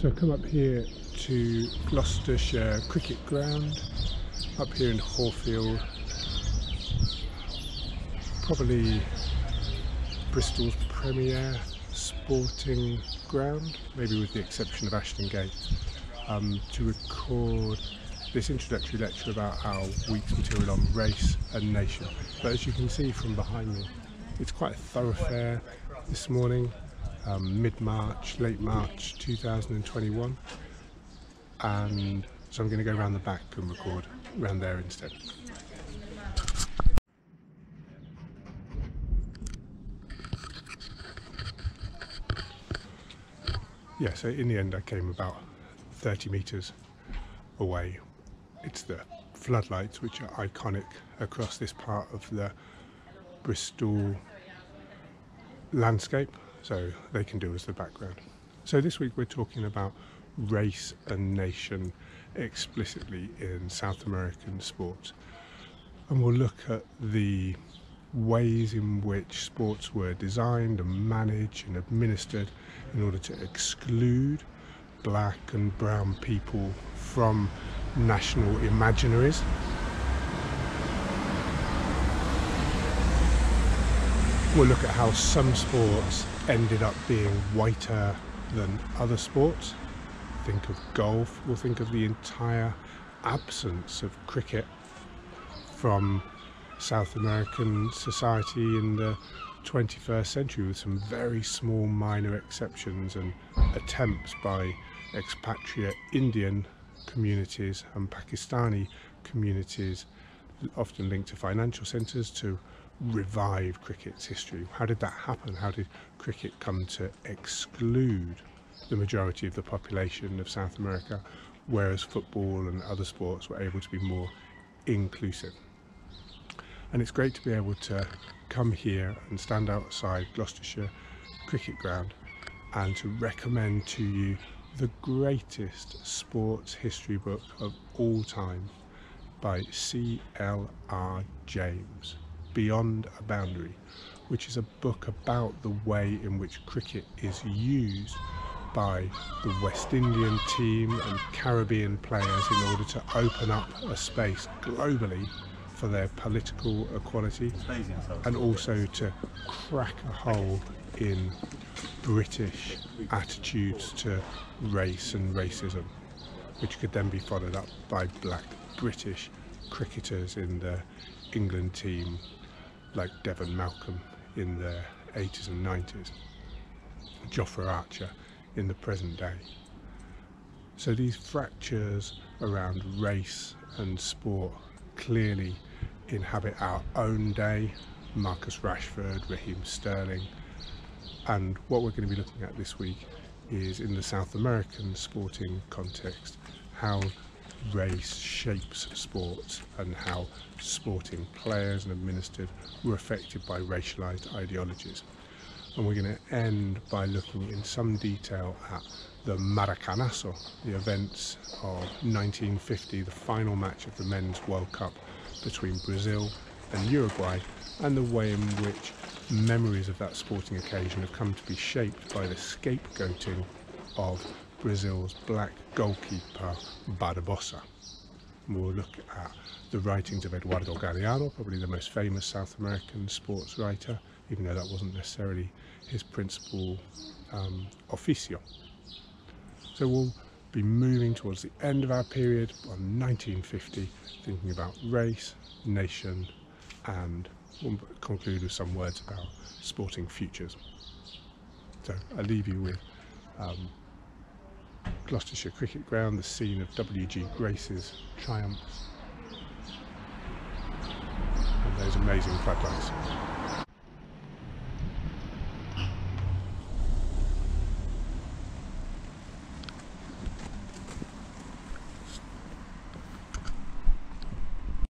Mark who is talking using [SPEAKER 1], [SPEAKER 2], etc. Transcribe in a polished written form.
[SPEAKER 1] So come up here to Gloucestershire Cricket Ground, up here in Horfield, probably Bristol's premier sporting ground, maybe with the exception of Ashton Gate, to record this introductory lecture about our week's material on race and nation. But as you can see from behind me, it's quite a thoroughfare this morning, mid-March, late March 2021, and so I'm going to go around the back and record around there instead. Yeah, so in the end I came about 30 metres away. It's the floodlights which are iconic across this part of the Bristol landscape, so they can do as the background. So this week we're talking about race and nation explicitly in South American sports, and we'll look at the ways in which sports were designed and managed and administered in order to exclude black and brown people from national imaginaries. We'll look at how some sports ended up being whiter than other sports. Think of golf. We'll think of the entire absence of cricket from South American society in the 21st century, with some very small minor exceptions and attempts by expatriate Indian communities and Pakistani communities, often linked to financial centres, to revive cricket's history. How did that happen? How did cricket come to exclude the majority of the population of South America, whereas football and other sports were able to be more inclusive? And it's great to be able to come here and stand outside Gloucestershire Cricket Ground and to recommend to you the greatest sports history book of all time by C.L.R. James, Beyond a Boundary, which is a book about the way in which cricket is used by the West Indian team and Caribbean players in order to open up a space globally for their political equality, and also to crack a hole in British attitudes to race and racism, which could then be followed up by black British cricketers in the England team, like Devon Malcolm in the 80s and 90s, Jofra Archer in the present day. So these fractures around race and sport clearly inhabit our own day. Marcus Rashford, Raheem Sterling, and what we're going to be looking at this week is, in the South American sporting context, how race shapes sports and how sporting players and administered were affected by racialized ideologies. And we're going to end by looking in some detail at the Maracanazo, the events of 1950, the final match of the Men's World Cup between Brazil and Uruguay, and the way in which memories of that sporting occasion have come to be shaped by the scapegoating of Brazil's black goalkeeper Barbosa. We'll look at the writings of Eduardo Galeano, probably the most famous South American sports writer, even though that wasn't necessarily his principal officio. So we'll be moving towards the end of our period on 1950, thinking about race, nation, and we'll conclude with some words about sporting futures. So I leave you with Gloucestershire Cricket Ground, the scene of W.G. Grace's triumphs, and those amazing floodlights.